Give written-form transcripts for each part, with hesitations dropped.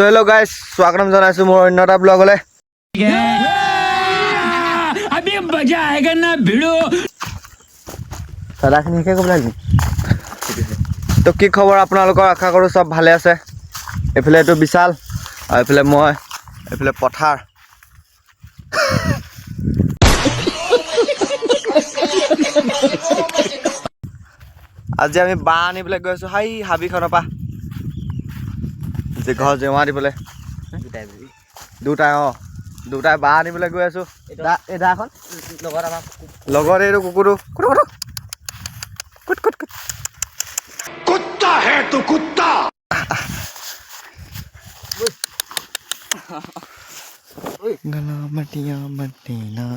hello guys स्वागतम जनाइছো মোৰ অন্য এটা ব্লগলে अभी मजा आएगा ना भिड़ो সাদাখিনি কে কব লাগি তো কি খবৰ আপোনালোকৰ আশা কৰো সব ভালে আছে এফালে তো বিশাল আৰু এফালে মই এফালে পথাৰ আজি আমি বা আনিবলৈ গৈছো হাই হাবিখনৰ পৰা যে ঘৰ জেৱা দিবলৈ দুটাই বা আনিবলৈ গৈ আছো এটা এখন লগৰ এইটো কুকুৰটো कुत्ता है तू कुत्ता गला मटिया मटीना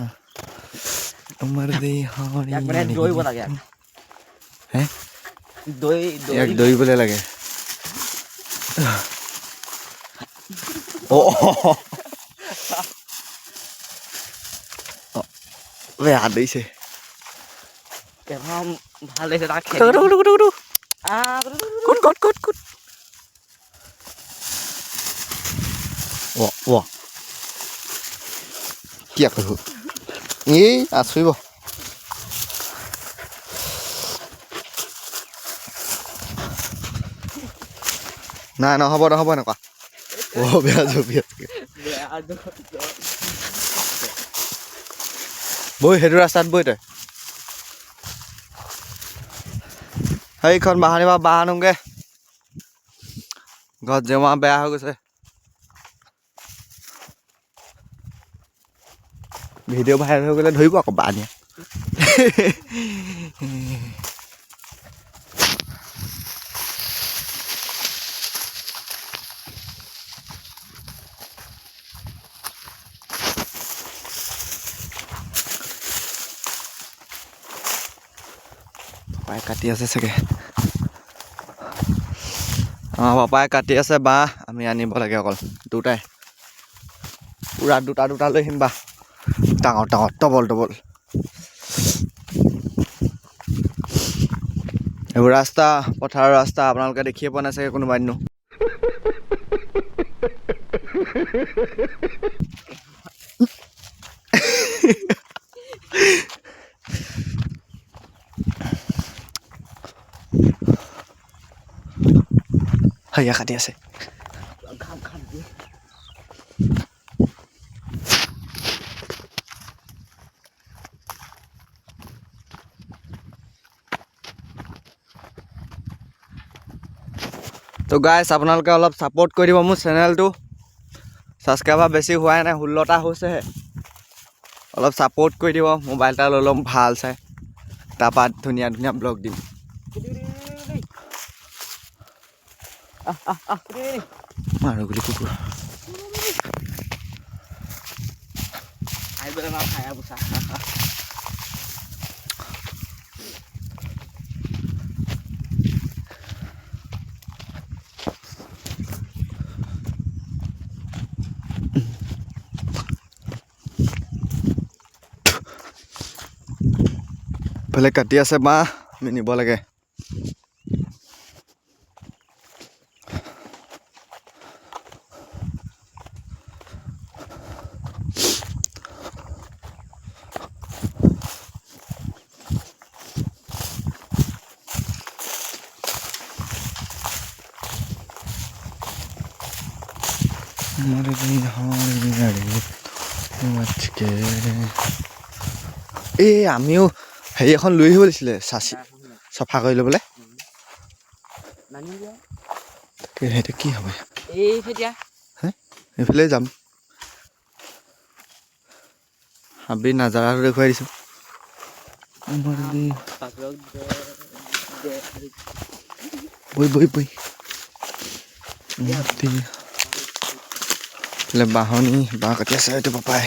उमर दे हारी एक मिनट दही बोला गया हैं दही एक दही बोले लगे ओ वे आ दई से के हम ভালে से রাখে कुट वा क्या करू ए आछुइब ना নহব এনেকুৱা ও বেয়া জবি বই হেতু ৰাস্তাত বই তই সেইখন বাহানি বা বাহানুগে ঘৰত জেমা বেয়া হৈ গৈছে ভিডিঅ' ভাইৰেল হৈ গ'লে ধৰিব আকৌ বাহানিয়ে পাপাই কাটি আছে চাগে পাপাই কাটি আছে বাঁহ আমি আনিব লাগে অকল দুটাই পুৰা দুটা লৈ আহিম বাঁহ ডাঙৰ ডবল এইবোৰ ৰাস্তা পথাৰৰ ৰাস্তা আপোনালোকে দেখিয়ে পোৱা নাই চাগে কোনোবা দিনো হাইয়া কাটি আছে তো গাইছ আপোনালোকে অলপ সাপোর্ট কৰি দিব মোৰ চেনেলটো সাবস্ক্ৰাইবাৰ বেছি হোৱাই নাই 16টা হৈছেহে অলপ সাপোৰ্ট কৰি দিব মোবাইল এটা লৈ ল'ম ভাল চাই তাৰপা ধুনীয়া ব্লগ দিম মাৰো গুলি কুকুৰ আইবলে না খায়া বুসা ফলে কাটি আছে বা আমি নিব লাগে এই আমিও হেৰি এখন লৈ আহিব লাগিছিলে চাচি চফা কৰি ল'বলৈ সেইটো কি হ'ব এই ফেটিয়া হে এইফালে যাম হাবি নাজাৰাটো দেখুৱাই দিছোঁ বই বাঁহনি বাঁহ কাটি আছে এইটো পাপাই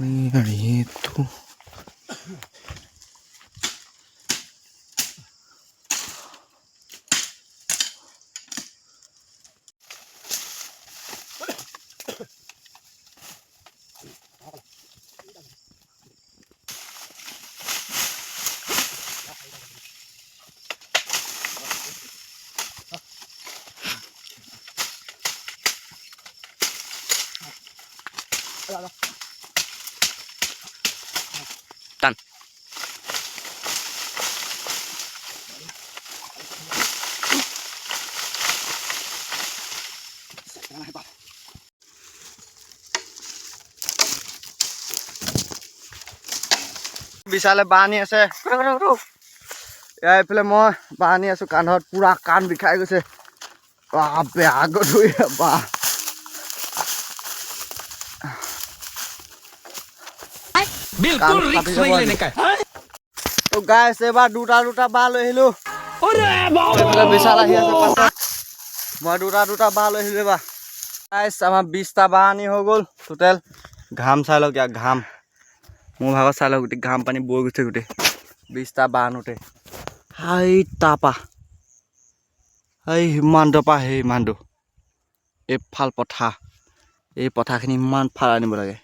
itu টান বিশালে বাঁহ আনি আছে এইফালে মই বাঁহ আনি আছো কান্ধত পুৰা কাণ বিষাই গৈছে বেয়া গধুৰি বাঁহ बिल्कुल रिक्स नहीं लेने का তো গাইছ এবাৰ দুটা বাঁহ লৈ আহিলো এইফালে বিশাল আহি আছে পাছত মই দুটা বাঁহ লৈ আহিলো এবাৰ গাইছ আমাৰ 20টা বাঁহ আনি হৈ গ'ল টোটেল ঘাম চাই লওক ইয়াক ঘাম মোৰ ভাগত চাই লওক গোটেই ঘাম পানী বৈ গৈছে গোটেই 20টা বাঁহ আনোতে হাই তাপা এই সিমানটো পা সেই সিমানটো এইফাল পথাৰ এই পথাৰখিনি ইমান ফাল আনিব লাগে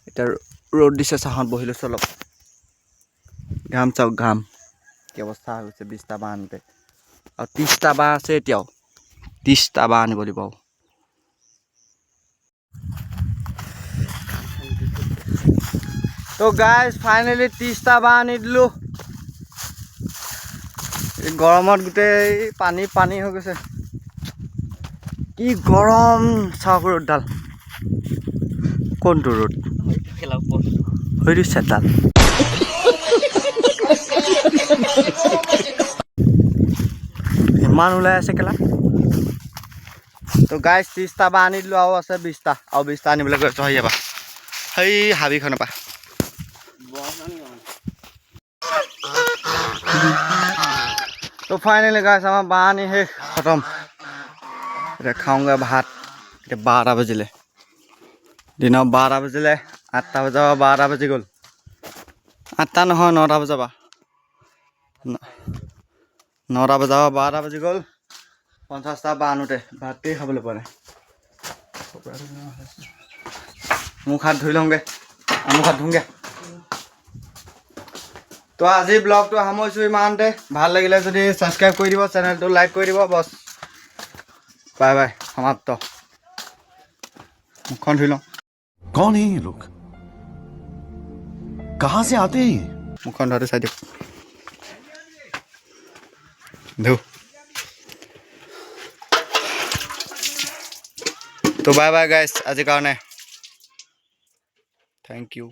এতিয়া ৰ'দ দিছে চাহত বহি লৈছোঁ অলপ ঘাম চাওক ঘাম কি অৱস্থা হৈ গৈছে 20টা বাঁহ আনোতে আৰু 30টা বাঁহ আছে এতিয়াও 30টা বাঁহ আনিব দিব তো গাইজ ফাইনেলি 30টা বাঁহ আনি দিলোঁ গৰমত গোটেই পানী হৈ গৈছে কি গৰম চাওক ৰ'দডাল কোনটো ৰ'দ হয়তো চেতাল ইমান ওলাই আছে কেলা তো গাইজ 30টা বাঁহ আনি দিলোঁ আৰু আছে 20টা আৰু 20টা আনিবলৈ গৈছোঁ হৈ যাবা সেই হাবিখনৰ পৰা তো ফাইনেলি গাইজ আমাৰ বাঁহ আনি শেষ খতম এতিয়া খাওঁগৈ ভাত এতিয়া 12টা বাজিলে দিনৰ 12টা বাজিলে 8টা বজাৰ 12টা বাজি গ'ল 8টা নহয় 9টা বজাৰ 9টা বজাৰ 12টা বাজি গ'ল 50টা বাঁহ আনোতে ভাতেই খাবলৈ পোৱা নাই মুখ হাত ধুই লওঁগৈ মুখ হাত ধুওঁগৈ তো আজি ব্লগটো সামৰিছোঁ ইমানতে ভাল লাগিলে যদি ছাবস্ক্ৰাইব কৰি দিব চেনেলটো লাইক কৰি দিব বছ বাই বাই সমাপ্ত মুখখন ধুই লওঁ कौन है ये लोग कहां से आते हैं ये মুখখন ধোৱাটো চাই দিয়ক ধু তো বাই বাই গাইছ আজিৰ কাৰণে থেংক ইউ